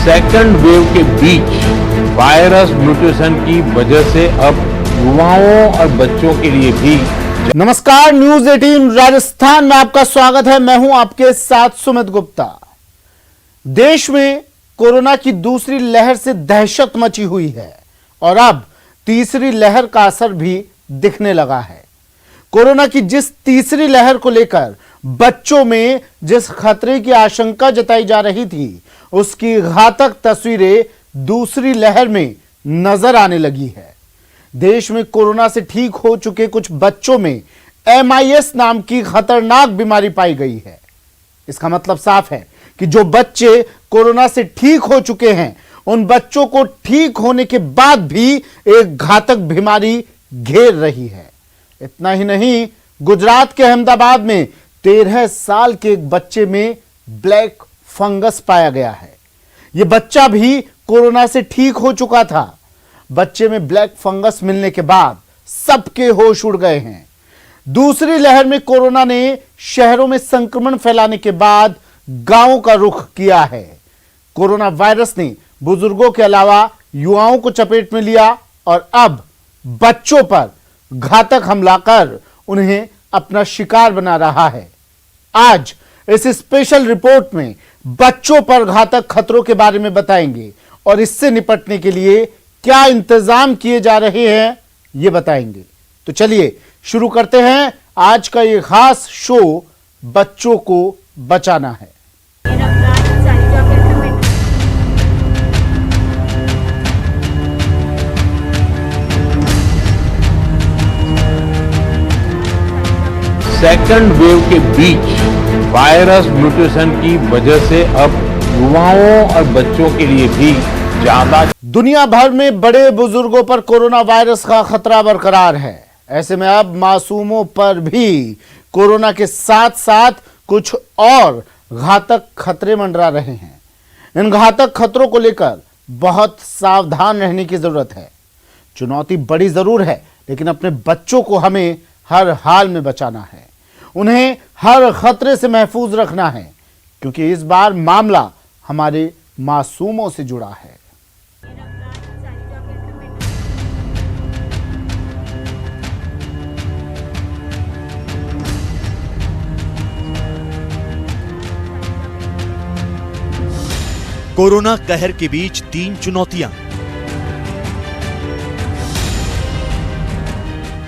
Second wave के बीच virus mutation की वजह से अब युवाओं और बच्चों के लिए भी। नमस्कार, न्यूज 18 राजस्थान में आपका स्वागत है। मैं हूं आपके साथ सुमित गुप्ता। देश में कोरोना की दूसरी लहर से दहशत मची हुई है और अब तीसरी लहर का असर भी दिखने लगा है। कोरोना की जिस तीसरी लहर को लेकर बच्चों में जिस खतरे की आशंका जताई जा रही थी, उसकी घातक तस्वीरें दूसरी लहर में नजर आने लगी है। देश में कोरोना से ठीक हो चुके कुछ बच्चों में MIS नाम की खतरनाक बीमारी पाई गई है। इसका मतलब साफ है कि जो बच्चे कोरोना से ठीक हो चुके हैं, उन बच्चों को ठीक होने के बाद भी एक घातक बीमारी घेर रही है। इतना ही नहीं, गुजरात के अहमदाबाद में 13 साल के एक बच्चे में ब्लैक फंगस पाया गया है। यह बच्चा भी कोरोना से ठीक हो चुका था। बच्चे में ब्लैक फंगस मिलने के बाद सबके होश उड़ गए हैं। दूसरी लहर में कोरोना ने शहरों में संक्रमण फैलाने के बाद गांवों का रुख किया है। कोरोना वायरस ने बुजुर्गों के अलावा युवाओं को चपेट में लिया और अब बच्चों पर घातक हमला कर उन्हें अपना शिकार बना रहा है। आज इस स्पेशल रिपोर्ट में बच्चों पर घातक खतरों के बारे में बताएंगे और इससे निपटने के लिए क्या इंतजाम किए जा रहे हैं, ये बताएंगे। तो चलिए शुरू करते हैं आज का ये खास शो, बच्चों को बचाना है। सेकंड वेव के बीच वायरस म्यूटेशन की वजह से अब युवाओं और बच्चों के लिए भी ज्यादा। दुनिया भर में बड़े बुजुर्गों पर कोरोना वायरस का खतरा बरकरार है। ऐसे में अब मासूमों पर भी कोरोना के साथ साथ कुछ और घातक खतरे मंडरा रहे हैं। इन घातक खतरों को लेकर बहुत सावधान रहने की जरूरत है। चुनौती बड़ी जरूर है, लेकिन अपने बच्चों को हमें हर हाल में बचाना है। उन्हें हर खतरे से महफूज रखना है, क्योंकि इस बार मामला हमारे मासूमों से जुड़ा है। कोरोना कहर के बीच 3 चुनौतियां।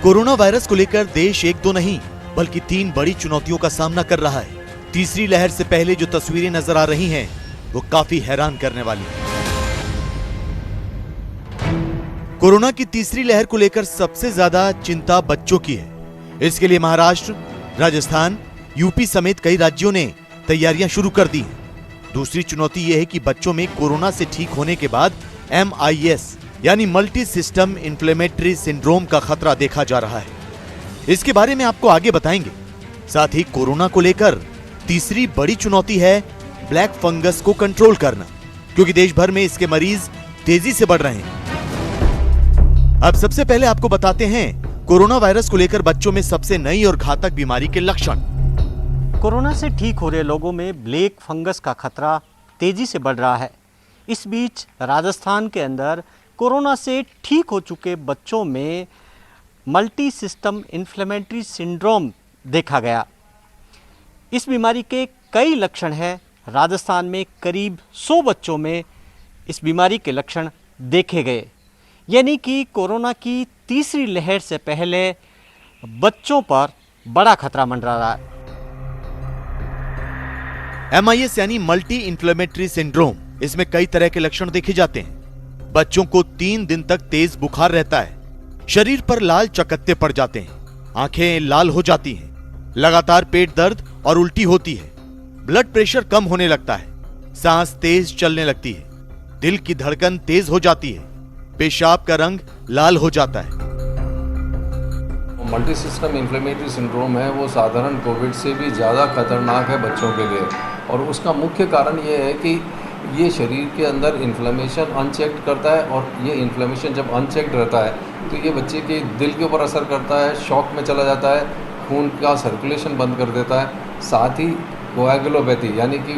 कोरोना वायरस को लेकर देश एक दो नहीं बल्कि 3 बड़ी चुनौतियों का सामना कर रहा है। तीसरी लहर से पहले जो तस्वीरें नजर आ रही हैं, वो काफी हैरान करने वाली हैं। कोरोना की तीसरी लहर को लेकर सबसे ज्यादा चिंता बच्चों की है। इसके लिए महाराष्ट्र, राजस्थान, यूपी समेत कई राज्यों ने तैयारियां शुरू कर दी हैं। दूसरी चुनौती यह है कि बच्चों में कोरोना से ठीक होने के बाद MIS यानी मल्टी सिस्टम इन्फ्लेमेटरी सिंड्रोम का खतरा देखा जा रहा है। इसके बारे में आपको आगे बताएंगे। साथ ही कोरोना को लेकर तीसरी बड़ी चुनौती है ब्लैक फंगस को कंट्रोल करना, क्योंकि देश भर में इसके मरीज तेजी से बढ़ रहे हैं। अब सबसे पहले आपको बताते हैं कोरोना वायरस को लेकर बच्चों में सबसे नई और घातक बीमारी के लक्षण। कोरोना से ठीक हो रहे लोगों में ब्लैक फंगस का खतरा तेजी से बढ़ रहा है। इस बीच राजस्थान के अंदर कोरोना से ठीक हो चुके बच्चों में मल्टी सिस्टम इन्फ्लेमेटरी सिंड्रोम देखा गया। इस बीमारी के कई लक्षण हैं। राजस्थान में करीब 100 बच्चों में इस बीमारी के लक्षण देखे गए, यानी कि कोरोना की तीसरी लहर से पहले बच्चों पर बड़ा खतरा मंडरा रहा है। MIS यानी मल्टी इन्फ्लेमेटरी सिंड्रोम, इसमें कई तरह के लक्षण देखे जाते हैं। बच्चों को 3 दिन तक तेज बुखार रहता है, शरीर पर लाल चकत्ते पड़ जाते हैं, आंखें लाल हो जाती हैं, लगातार पेट दर्द और उल्टी होती है, ब्लड प्रेशर कम होने लगता है, सांस तेज चलने लगती है, दिल की धड़कन तेज हो जाती है, पेशाब का रंग लाल हो जाता है। मल्टी सिस्टम इन्फ्लेमेटरी सिंड्रोम है, वो साधारण कोविड से भी ज़्यादा खतरनाक है बच्चों के लिए। और उसका मुख्य कारण ये है कि ये शरीर के अंदर इन्फ्लेमेशन अनचेक्ड करता है, और ये इन्फ्लेमेशन जब अनचेक्ड रहता है तो ये बच्चे के दिल के ऊपर असर करता है, शॉक में चला जाता है, खून का सर्कुलेशन बंद कर देता है। साथ ही कोएगुलोपैथी यानी कि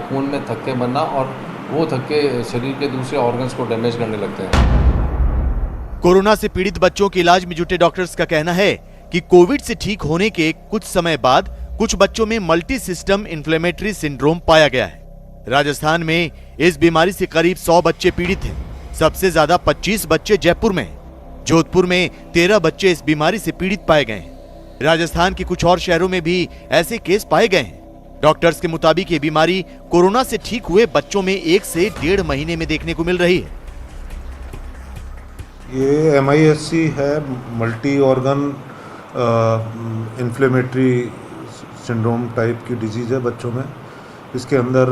खून में थक्के बनना और वो थक के शरीर के दूसरे ऑर्गन्स को डैमेज करने लगते हैं। कोरोना से पीड़ित बच्चों के इलाज में जुटे डॉक्टर्स का कहना है कि कोविड से ठीक होने के कुछ समय बाद कुछ बच्चों में मल्टी सिस्टम इन्फ्लेमेटरी सिंड्रोम पाया गया है। राजस्थान में इस बीमारी से करीब 100 बच्चे पीड़ित हैं। सबसे ज्यादा 25 बच्चे जयपुर में हैं। जोधपुर में 13 बच्चे इस बीमारी से पीड़ित पाए गए हैं। राजस्थान के कुछ और शहरों में भी ऐसे केस पाए गए हैं। डॉक्टर्स के मुताबिक ये बीमारी कोरोना से ठीक हुए बच्चों में 1 से 1.5 महीने में देखने को मिल रही है। ये MIS-C है, multi organ inflammatory syndrome type की डिजीज़ है बच्चों में। इसके अंदर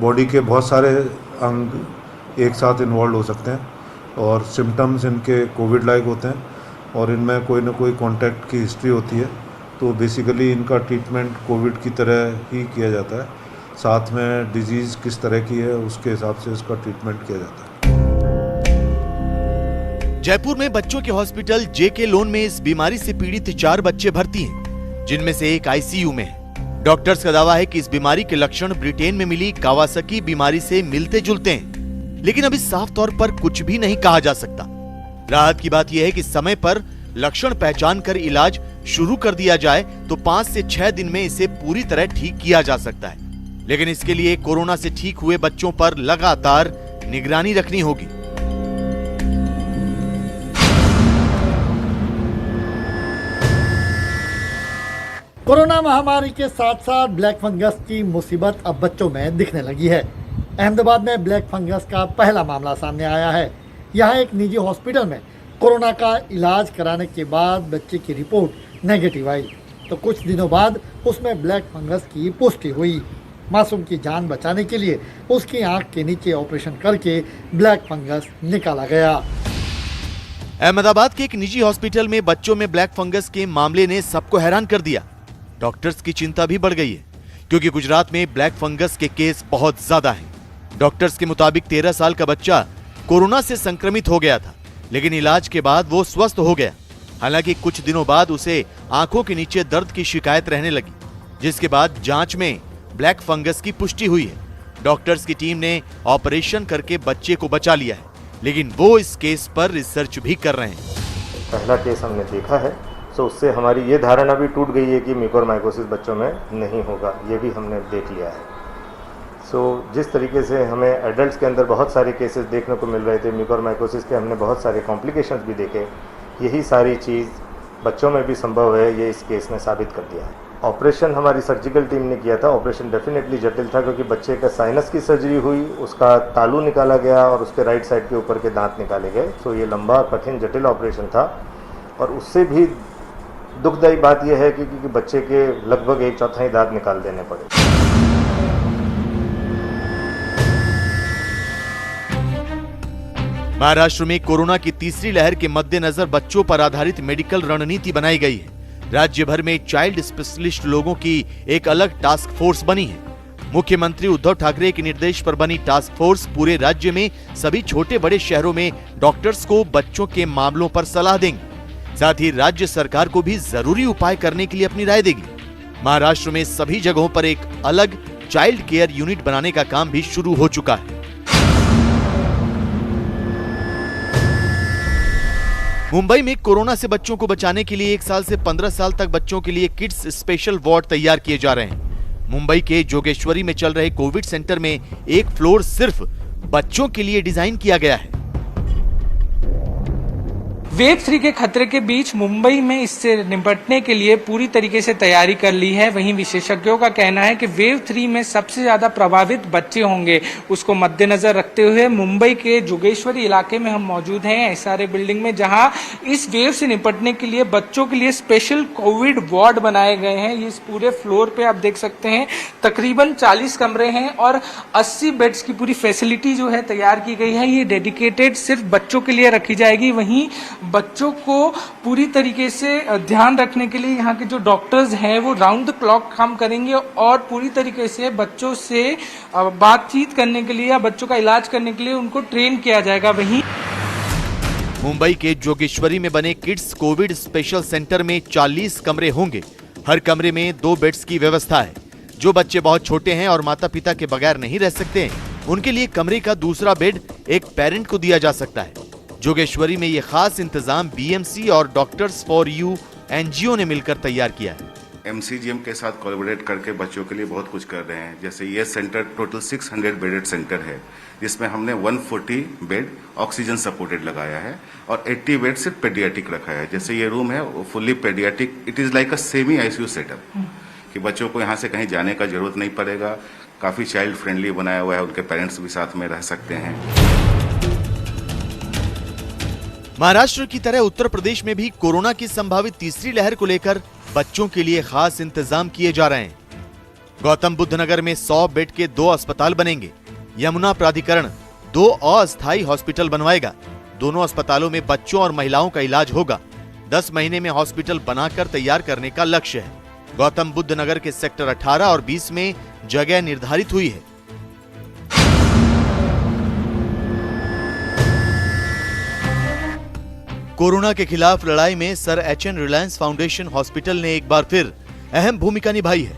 बॉडी के बहुत सारे अंग एक साथ इन्वॉल्व हो सकते हैं और सिम्टम्स इनके कोविड लाइक होते हैं और इनमें कोई ना कोई कॉन्टैक्ट की हिस्ट्री होती है। तो बेसिकली इनका ट्रीटमेंट कोविड की तरह ही किया जाता है। साथ में डिजीज़ किस तरह की है उसके हिसाब से इसका ट्रीटमेंट किया जाता है। जयपुर में बच्चों के हॉस्पिटल JK लोन में इस बीमारी से पीड़ित 4 बच्चे भर्ती हैं, जिनमें से एक ICU में है। डॉक्टर्स का दावा है कि इस बीमारी के लक्षण ब्रिटेन में मिली कावासाकी बीमारी से मिलते जुलते हैं, लेकिन अभी साफ तौर पर कुछ भी नहीं कहा जा सकता। राहत की बात यह है कि समय पर लक्षण पहचान कर इलाज शुरू कर दिया जाए तो 5 से 6 दिन में इसे पूरी तरह ठीक किया जा सकता है। लेकिन इसके लिए कोरोना से ठीक हुए बच्चों पर लगातार निगरानी रखनी होगी। कोरोना महामारी के साथ साथ ब्लैक फंगस की मुसीबत अब बच्चों में दिखने लगी है। अहमदाबाद में ब्लैक फंगस का पहला मामला सामने आया है। यहाँ एक निजी हॉस्पिटल में कोरोना का इलाज कराने के बाद बच्चे की रिपोर्ट नेगेटिव आई तो कुछ दिनों बाद उसमें ब्लैक फंगस की पुष्टि हुई। मासूम की जान बचाने के लिए उसकी आंख के नीचे ऑपरेशन करके ब्लैक फंगस निकाला गया। अहमदाबाद के एक निजी हॉस्पिटल में बच्चों में ब्लैक फंगस के मामले ने सबको हैरान कर दिया। डॉक्टर्स की चिंता भी बढ़ गई है क्योंकि गुजरात में ब्लैक फंगस के केस बहुत ज्यादा हैं। डॉक्टर्स के मुताबिक 13 साल का बच्चा कोरोना से संक्रमित हो गया था, लेकिन इलाज के बाद वो स्वस्थ हो गया। हालांकि कुछ दिनों बाद उसे आंखों के नीचे दर्द की शिकायत रहने लगी, जिसके बाद जांच में ब्लैक फंगस की पुष्टि हुई है। डॉक्टर्स की टीम ने ऑपरेशन करके बच्चे को बचा लिया है, लेकिन वो इस केस पर रिसर्च भी कर रहे हैं। पहला केस हमने देखा है, तो उससे हमारी ये धारणा भी टूट गई है कि म्यूकोरमाइकोसिस बच्चों में नहीं होगा, ये भी हमने देख लिया है। जिस तरीके से हमें एडल्ट्स के अंदर बहुत सारे केसेस देखने को मिल रहे थे म्यूकोरमाइकोसिस के, हमने बहुत सारे कॉम्प्लिकेशंस भी देखे। यही सारी चीज़ बच्चों में भी संभव है, ये इस केस ने साबित कर दिया है। ऑपरेशन हमारी सर्जिकल टीम ने किया था। ऑपरेशन डेफिनेटली जटिल था क्योंकि बच्चे का साइनस की सर्जरी हुई, उसका तालू निकाला गया और उसके राइट साइड के ऊपर के दांत निकाले गए। ये लंबा कठिन जटिल ऑपरेशन था और उससे भी दुखदायी बात यह है कि बच्चे के लगभग 1/4 दांत निकाल देने पड़े। महाराष्ट्र में कोरोना की तीसरी लहर के मद्देनजर बच्चों पर आधारित मेडिकल रणनीति बनाई गई है। राज्य भर में चाइल्ड स्पेशलिस्ट लोगों की एक अलग टास्क फोर्स बनी है। मुख्यमंत्री उद्धव ठाकरे के निर्देश पर बनी टास्क फोर्स पूरे राज्य में सभी छोटे बड़े शहरों में डॉक्टर्स को बच्चों के मामलों पर सलाह देंगे। साथ ही राज्य सरकार को भी जरूरी उपाय करने के लिए अपनी राय देगी। महाराष्ट्र में सभी जगहों पर एक अलग चाइल्ड केयर यूनिट बनाने का काम भी शुरू हो चुका है। मुंबई में कोरोना से बच्चों को बचाने के लिए 1 साल से 15 साल तक बच्चों के लिए किड्स स्पेशल वार्ड तैयार किए जा रहे हैं। मुंबई के जोगेश्वरी में चल रहे कोविड सेंटर में एक फ्लोर सिर्फ बच्चों के लिए डिजाइन किया गया है। वेव 3 के खतरे के बीच मुंबई में इससे निपटने के लिए पूरी तरीके से तैयारी कर ली है। वहीं विशेषज्ञों का कहना है कि वेव 3 में सबसे ज्यादा प्रभावित बच्चे होंगे। उसको मद्देनजर रखते हुए मुंबई के जोगेश्वरी इलाके में हम मौजूद हैं, SRA बिल्डिंग में, जहां इस वेव से निपटने के लिए बच्चों के लिए स्पेशल कोविड वार्ड बनाए गए हैं। इस पूरे फ्लोर पे आप देख सकते हैं तकरीबन 40 कमरे हैं और 80 बेड्स की पूरी फैसिलिटी जो है तैयार की गई है। ये डेडिकेटेड सिर्फ बच्चों के लिए रखी जाएगी। वहीं बच्चों को पूरी तरीके से ध्यान रखने के लिए यहाँ के जो डॉक्टर्स हैं वो राउंड द क्लॉक काम करेंगे और पूरी तरीके से बच्चों से बातचीत करने के लिए या बच्चों का इलाज करने के लिए उनको ट्रेन किया जाएगा। वहीं मुंबई के जोगेश्वरी में बने किड्स कोविड स्पेशल सेंटर में 40 कमरे होंगे। हर कमरे में 2 बेड्स की व्यवस्था है। जो बच्चे बहुत छोटे हैं और माता पिता के बगैर नहीं रह सकते, उनके लिए कमरे का दूसरा बेड एक पेरेंट को दिया जा सकता है। जोगेश्वरी में ये खास इंतजाम बीएमसी और डॉक्टर्स फॉर यू एनजीओ ने मिलकर तैयार किया है। एमसीजीएम के साथ कोलैबोरेट करके बच्चों के लिए बहुत कुछ कर रहे हैं। जैसे ये सेंटर टोटल 600 बेडेड सेंटर है, जिसमें हमने 140 बेड ऑक्सीजन सपोर्टेड लगाया है और 80 बेड सिर्फ पेडियाट्रिक रखा है। जैसे ये रूम है वो fully paediatric, it is like a semi ICU setup कि बच्चों को यहाँ से कहीं जाने का जरूरत नहीं पड़ेगा। काफी चाइल्ड फ्रेंडली बनाया हुआ है, उनके पेरेंट्स भी साथ में रह सकते हैं। महाराष्ट्र की तरह उत्तर प्रदेश में भी कोरोना की संभावित तीसरी लहर को लेकर बच्चों के लिए खास इंतजाम किए जा रहे हैं। गौतम बुद्ध नगर में 100 बेड के 2 अस्पताल बनेंगे। यमुना प्राधिकरण 2 अस्थायी हॉस्पिटल बनवाएगा। दोनों अस्पतालों में बच्चों और महिलाओं का इलाज होगा। 10 महीने में हॉस्पिटल बनाकर तैयार करने का लक्ष्य है। गौतम बुद्ध नगर के सेक्टर 18 और 20 में जगह निर्धारित हुई है। कोरोना के खिलाफ लड़ाई में Sir HN Reliance Foundation Hospital ने एक बार फिर अहम भूमिका निभाई है।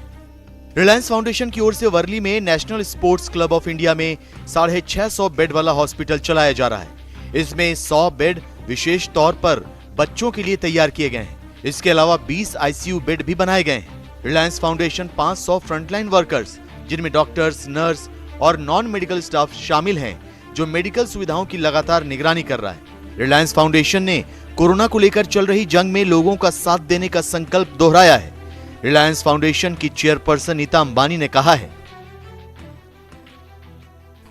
रिलायंस फाउंडेशन की ओर से वर्ली में national sports club of India में 650 बेड वाला हॉस्पिटल चलाया जा रहा है। इसमें 100 बेड विशेष तौर पर बच्चों के लिए तैयार किए गए हैं। इसके अलावा 20 आईसीयू बेड भी बनाए गए हैं। रिलायंस फाउंडेशन 500 फ्रंटलाइन वर्कर्स, जिनमें डॉक्टर्स, नर्स और नॉन मेडिकल स्टाफ शामिल हैं, जो मेडिकल सुविधाओं की लगातार निगरानी कर रहा है। रिलायंस फाउंडेशन ने कोरोना को लेकर चल रही जंग में लोगों का साथ देने का संकल्प दोहराया है। रिलायंस फाउंडेशन की चेयरपर्सन नीता अंबानी ने कहा है,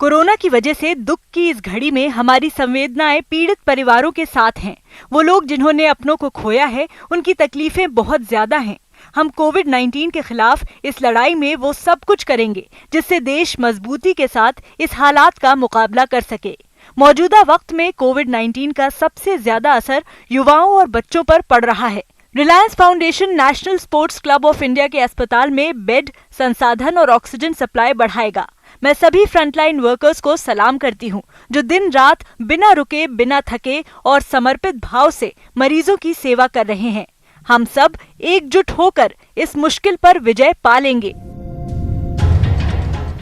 कोरोना की वजह से दुख की इस घड़ी में हमारी संवेदनाएं पीड़ित परिवारों के साथ हैं। वो लोग जिन्होंने अपनों को खोया है, उनकी तकलीफें बहुत ज्यादा हैं। हम कोविड-19 के खिलाफ इस लड़ाई में वो सब कुछ करेंगे जिससे देश मजबूती के साथ इस हालात का मुकाबला कर सके। मौजूदा वक्त में कोविड-19 का सबसे ज्यादा असर युवाओं और बच्चों पर पड़ रहा है। Reliance foundation national sports club of India के अस्पताल में बेड, संसाधन और ऑक्सीजन सप्लाई बढ़ाएगा। मैं सभी फ्रंटलाइन वर्कर्स को सलाम करती हूं, जो दिन रात बिना रुके, बिना थके और समर्पित भाव से मरीजों की सेवा कर रहे हैं। हम सब एकजुट होकर इस मुश्किल पर विजय पा लेंगे।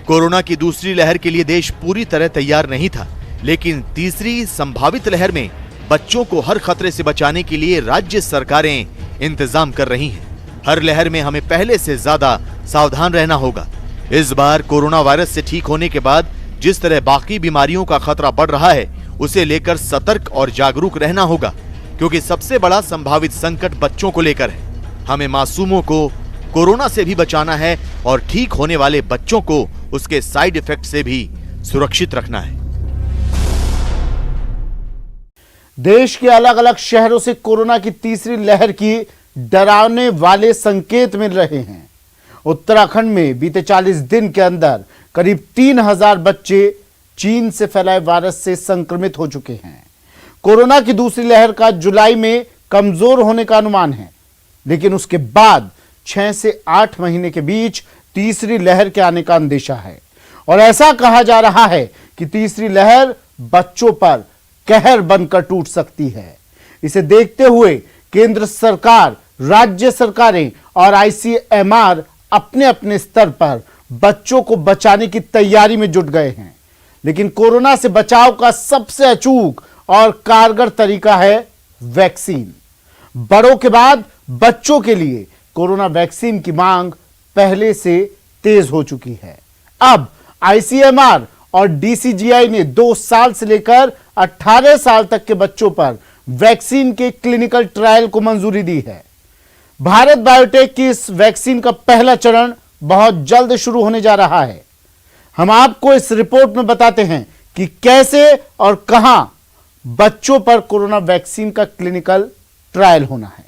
कोरोना की दूसरी लहर के लिए देश पूरी तरह तैयार नहीं था, लेकिन तीसरी संभावित लहर में बच्चों को हर खतरे से बचाने के लिए राज्य सरकारें इंतजाम कर रही हैं। हर लहर में हमें पहले से ज्यादा सावधान रहना होगा। इस बार कोरोना वायरस से ठीक होने के बाद जिस तरह बाकी बीमारियों का खतरा बढ़ रहा है, उसे लेकर सतर्क और जागरूक रहना होगा, क्योंकि सबसे बड़ा संभावित संकट बच्चों को लेकर है। हमें मासूमों को कोरोना से भी बचाना है और ठीक होने वाले बच्चों को उसके साइड इफेक्ट से भी सुरक्षित रखना है। देश के अलग अलग शहरों से कोरोना की तीसरी लहर की डरावने वाले संकेत मिल रहे हैं। उत्तराखंड में बीते 40 दिन के अंदर करीब 3000 बच्चे चीन से फैलाए वायरस से संक्रमित हो चुके हैं। कोरोना की दूसरी लहर का जुलाई में कमजोर होने का अनुमान है, लेकिन उसके बाद 6 से 8 महीने के बीच तीसरी लहर के आने का अंदेशा है। और ऐसा कहा जा रहा है कि तीसरी लहर बच्चों पर कहर बनकर टूट सकती है। इसे देखते हुए केंद्र सरकार, राज्य सरकारें और आईसीएमआर अपने अपने स्तर पर बच्चों को बचाने की तैयारी में जुट गए हैं। लेकिन कोरोना से बचाव का सबसे अचूक और कारगर तरीका है वैक्सीन। बड़ों के बाद बच्चों के लिए कोरोना वैक्सीन की मांग पहले से तेज हो चुकी है। अब आईसीएमआर और डीसीजीआई ने 2 साल से लेकर 18 साल तक के बच्चों पर वैक्सीन के क्लिनिकल ट्रायल को मंजूरी दी है। भारत बायोटेक की इस वैक्सीन का पहला चरण बहुत जल्द शुरू होने जा रहा है। हम आपको इस रिपोर्ट में बताते हैं कि कैसे और कहां बच्चों पर कोरोना वैक्सीन का क्लिनिकल ट्रायल होना है।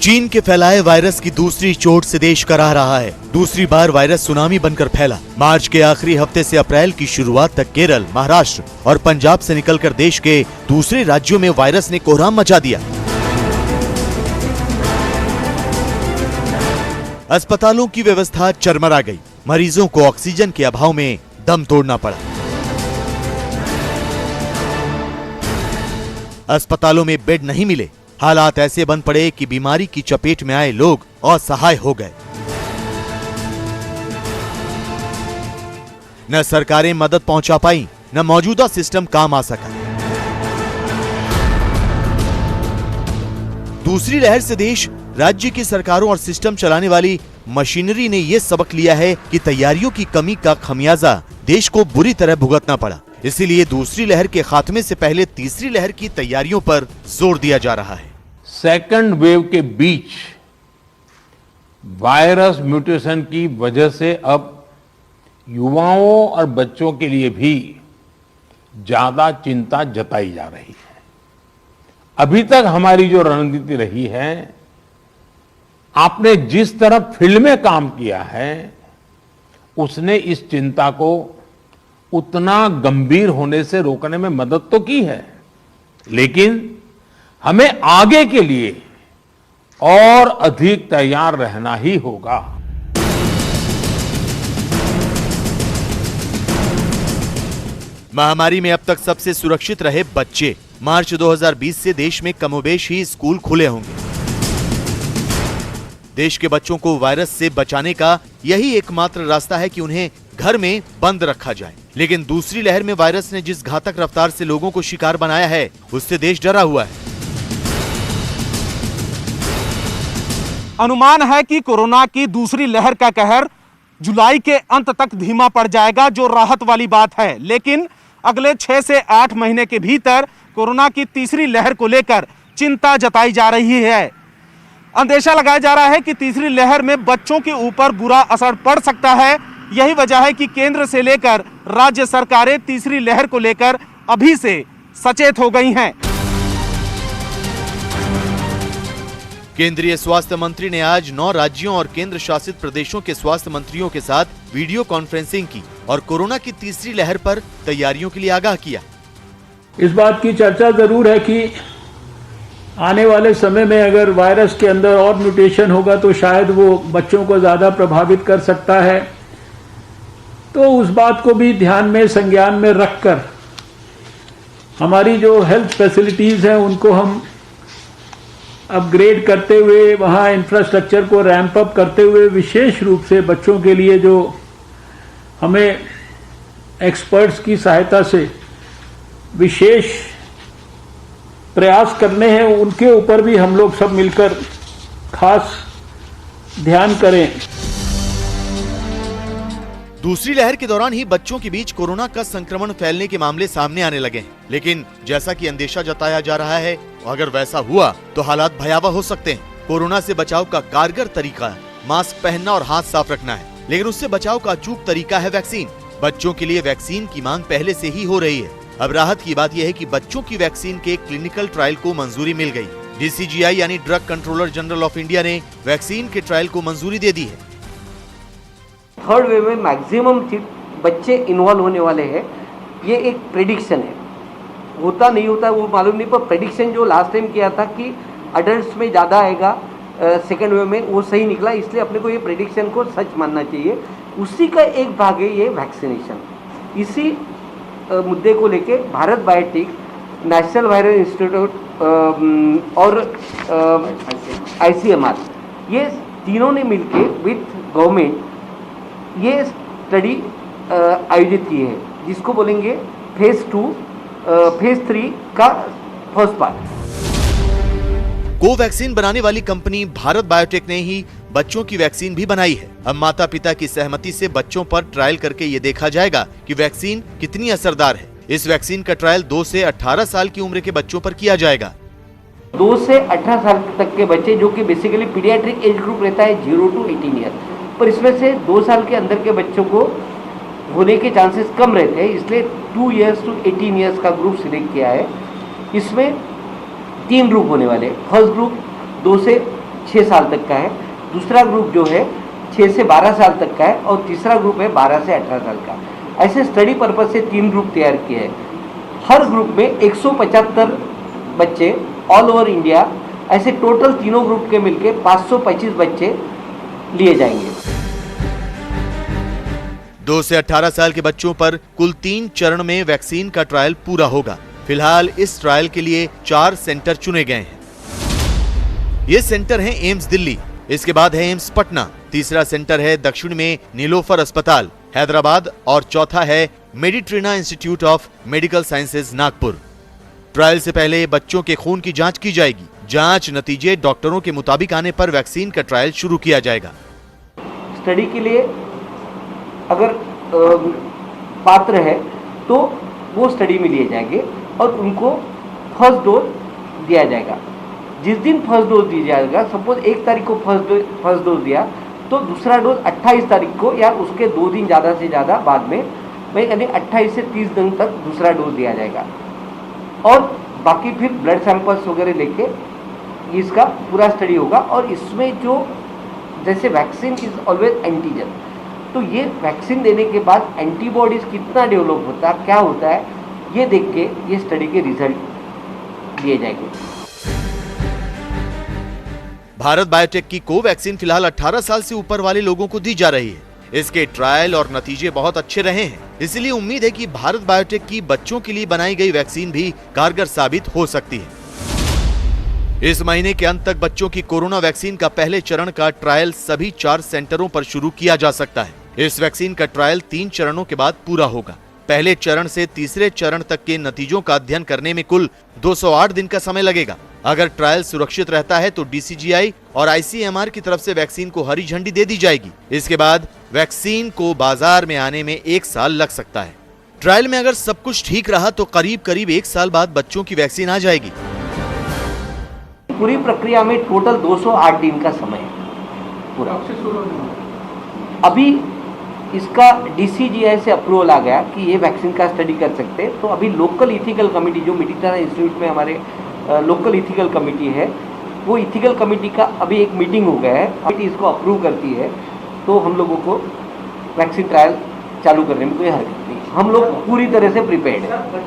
चीन के फैलाए वायरस की दूसरी चोट से देश कराह रहा है। दूसरी बार वायरस सुनामी बनकर फैला। मार्च के आखिरी हफ्ते से अप्रैल की शुरुआत तक केरल, महाराष्ट्र और पंजाब से निकलकर देश के दूसरे राज्यों में वायरस ने कोहराम मचा दिया। अस्पतालों की व्यवस्था चरमरा गई। मरीजों को ऑक्सीजन के अभाव में दम तोड़ना पड़ा। अस्पतालों में बेड नहीं मिले। हालात ऐसे बन पड़े कि बीमारी की चपेट में आए लोग असहाय हो गए। न सरकारें मदद पहुंचा पाई, न मौजूदा सिस्टम काम आ सका। दूसरी लहर से देश, राज्य की सरकारों और सिस्टम चलाने वाली मशीनरी ने यह सबक लिया है कि तैयारियों की कमी का खमियाजा देश को बुरी तरह भुगतना पड़ा। इसीलिए दूसरी लहर के खात्मे से पहले तीसरी लहर की तैयारियों पर जोर दिया जा रहा है। सेकंड वेव के बीच वायरस म्यूटेशन की वजह से अब युवाओं और बच्चों के लिए भी ज्यादा चिंता जताई जा रही है। अभी तक हमारी जो रणनीति रही है, आपने जिस तरह फील्ड में काम किया है, उसने इस चिंता को उतना गंभीर होने से रोकने में मदद तो की है, लेकिन हमें आगे के लिए और अधिक तैयार रहना ही होगा। महामारी में अब तक सबसे सुरक्षित रहे बच्चे। मार्च 2020 से देश में कमोबेश ही स्कूल खुले होंगे। देश के बच्चों को वायरस से बचाने का यही एकमात्र रास्ता है कि उन्हें घर में बंद रखा जाए। लेकिन दूसरी लहर में वायरस ने जिस घातक रफ्तार से लोगों को शिकार बनाया है, उससे देश डरा हुआ है। अनुमान है कि कोरोना की दूसरी लहर का कहर जुलाई के अंत तक धीमा पड़ जाएगा, जो राहत वाली बात है। लेकिन अगले 6 से 8 महीने के भीतर कोरोना की तीसरी लहर को लेकर चिंता जताई जा रही है। अंदेशा लगाया जा रहा है कि तीसरी लहर में बच्चों के ऊपर बुरा असर पड़ सकता है। यही वजह है कि केंद्र से लेकर राज्य सरकारें तीसरी लहर को लेकर अभी से सचेत हो गई हैं। केंद्रीय स्वास्थ्य मंत्री ने आज 9 राज्यों और केंद्र शासित प्रदेशों के स्वास्थ्य मंत्रियों के साथ वीडियो कॉन्फ्रेंसिंग की और कोरोना की तीसरी लहर पर तैयारियों के लिए आगाह किया। इस बात की चर्चा जरूर है कि आने वाले समय में अगर वायरस के अंदर और म्यूटेशन होगा तो शायद वो बच्चों को ज्यादा प्रभावित कर सकता है। तो उस बात को भी ध्यान में, संज्ञान में रखकर हमारी जो हेल्थ फैसिलिटीज हैं उनको हम अपग्रेड करते हुए, वहाँ इंफ्रास्ट्रक्चर को रैंप अप करते हुए, विशेष रूप से बच्चों के लिए जो हमें एक्सपर्ट्स की सहायता से विशेष प्रयास करने हैं, उनके ऊपर भी हम लोग सब मिलकर खास ध्यान करें। दूसरी लहर के दौरान ही बच्चों के बीच कोरोना का संक्रमण फैलने के मामले सामने आने लगे हैं। लेकिन जैसा कि अंदेशा जताया जा रहा है, अगर वैसा हुआ तो हालात भयावह हो सकते हैं। कोरोना से बचाव का कारगर तरीका मास्क पहनना और हाथ साफ रखना है, लेकिन उससे बचाव का अचूक तरीका है वैक्सीन। बच्चों के लिए वैक्सीन की मांग पहले से ही हो रही है। अब राहत की बात यह है कि बच्चों की वैक्सीन के क्लिनिकल ट्रायल को मंजूरी मिल गई। DCGI यानी drug controller general of India ने वैक्सीन के ट्रायल को मंजूरी दे दी है। थर्ड वेव में मैक्सिमम बच्चे इन्वॉल्व होने वाले हैं, ये एक प्रेडिक्शन है। होता नहीं होता वो मालूम नहीं, पर प्रेडिक्शन जो लास्ट टाइम किया था कि अडल्ट्स में ज़्यादा आएगा सेकेंड वेव में, वो सही निकला। इसलिए अपने को ये प्रेडिक्शन को सच मानना चाहिए। उसी का एक भाग है ये वैक्सीनेशन। इसी मुद्दे को लेके Bharat biotech, national viral institute और ICMR, ये तीनों ने मिलके विथ गवर्नमेंट ये स्टडी आयोजित की है, जिसको बोलेंगे फेज 2 फेज 3 का फर्स्ट पार्ट। कोवैक्सीन बनाने वाली कंपनी भारत बायोटेक ने ही बच्चों की वैक्सीन भी बनाई है। अब माता पिता की सहमति से बच्चों पर ट्रायल करके ये देखा जाएगा कि वैक्सीन कितनी असरदार है। इस वैक्सीन का ट्रायल 2 से 18 साल की उम्र के बच्चों पर किया जाएगा। 2 से 18 साल तक के बच्चे, जो कि बेसिकली पीडियाट्रिक एज ग्रुप रहता है 0 to 18 ईयर, पर इसमें से 2 साल के अंदर के बच्चों को होने के चांसेस कम रहते हैं, इसलिए 2 years to 18 years का ग्रुप सिलेक्ट किया है। इसमें 3 ग्रुप होने वाले हैं। फर्स्ट ग्रुप 2 से 6 साल तक का है, दूसरा ग्रुप जो है 6 से 12 साल तक का है, और तीसरा ग्रुप है 12 से 18 साल का। ऐसे स्टडी पर्पज से 3 ग्रुप तैयार किए हैं। हर ग्रुप में 175 बच्चे ऑल ओवर इंडिया, ऐसे टोटल तीनों ग्रुप के मिलके 525 बच्चे लिए जाएंगे। 2 से 18 साल के बच्चों पर कुल 3 चरण में वैक्सीन का ट्रायल पूरा होगा। फिलहाल इस ट्रायल के लिए 4 सेंटर चुने गए हैं। ये सेंटर हैं एम्स दिल्ली, इसके बाद है एम्स पटना, तीसरा सेंटर है दक्षिण में नीलोफर अस्पताल, हैदराबाद और चौथा है Meditrina institute of medical sciences Nagpur. Trial से पहले बच्चों के खून की जांच की जाएगी। जांच नतीजे डॉक्टरों के मुताबिक आने पर वैक्सीन का ट्रायल शुरू किया जाएगा। स्टडी के लिए अगर पात्र है तो वो स्टडी में लिए जाएंगे और उनको फर्स्ट डोज दिया जाएगा। जिस दिन फर्स्ट डोज दी जाएगा, सपोज 1 तारीख को फर्स्ट डोज दिया तो दूसरा डोज 28 तारीख को या उसके 2 दिन ज़्यादा से ज़्यादा बाद में यानी 28 से 30 दिन तक दूसरा डोज दिया जाएगा। और बाकी फिर ब्लड सैंपल्स वगैरह लेके इसका पूरा स्टडी होगा। और इसमें जो जैसे वैक्सीन इज ऑलवेज एंटीजन, तो ये वैक्सीन देने के बाद एंटीबॉडीज कितना डेवलप होता है, क्या होता है, ये देख के ये स्टडी के रिजल्ट दिए जाएंगे। भारत बायोटेक की कोवैक्सीन फिलहाल 18 साल से ऊपर वाले लोगों को दी जा रही है। इसके ट्रायल और नतीजे बहुत अच्छे रहे हैं, इसलिए उम्मीद है कि भारत बायोटेक की बच्चों के लिए बनाई गई वैक्सीन भी कारगर साबित हो सकती है। इस महीने के अंत तक बच्चों की कोरोना वैक्सीन का पहले चरण का ट्रायल सभी 4 सेंटरों पर शुरू किया जा सकता है। इस वैक्सीन का ट्रायल 3 चरणों के बाद पूरा होगा। पहले चरण से तीसरे चरण तक के नतीजों का अध्ययन करने में कुल 208 दिन का समय लगेगा। अगर ट्रायल सुरक्षित रहता है तो DCGI और ICMR की तरफ से वैक्सीन को हरी झंडी दे दी जाएगी। इसके बाद वैक्सीन को बाजार में आने में 1 साल लग सकता है। ट्रायल में अगर सब कुछ ठीक रहा तो करीब 1 साल बाद बच्चों की वैक्सीन आ जाएगी। पूरी प्रक्रिया में टोटल 208 दिन का समय है पूरा। अभी इसका DCGI से अप्रूवल आ गया कि ये वैक्सीन का स्टडी कर सकते हैं। तो अभी लोकल इथिकल कमेटी जो मेडिट्रीना इंस्टीट्यूट में हमारे लोकल इथिकल कमेटी है, वो इथिकल कमेटी का अभी एक मीटिंग हो गया है। कमेटी इसको अप्रूव करती है तो हम लोगों को वैक्सीन ट्रायल चालू करने में कोई हरकत नहीं। हम लोग पूरी तरह से प्रिपेयर्ड है।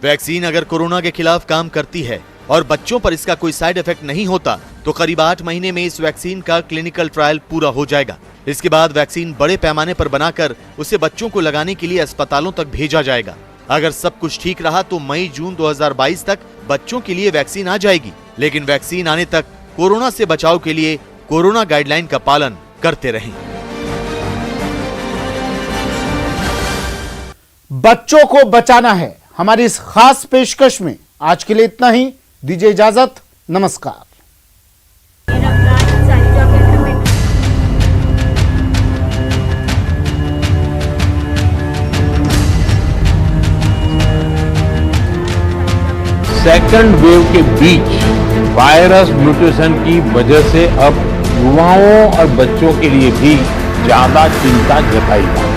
वैक्सीन अगर कोरोना के खिलाफ काम करती है और बच्चों पर इसका कोई साइड इफेक्ट नहीं होता तो करीब 8 महीने में इस वैक्सीन का क्लिनिकल ट्रायल पूरा हो जाएगा। इसके बाद वैक्सीन बड़े पैमाने पर बनाकर उसे बच्चों को लगाने के लिए अस्पतालों तक भेजा जाएगा। अगर सब कुछ ठीक रहा तो मई-जून 2022 तक बच्चों के लिए वैक्सीन आ जाएगी। लेकिन वैक्सीन आने तक कोरोना से बचाव के लिए कोरोना गाइडलाइन का पालन करते रहें। बच्चों को बचाना है हमारी इस खास पेशकश में। आज के लिए इतना ही, दीजिए इजाजत, नमस्कार। सेकंड वेव के बीच वायरस म्यूटेशन की वजह से अब युवाओं और बच्चों के लिए भी ज्यादा चिंता जताई जाती है।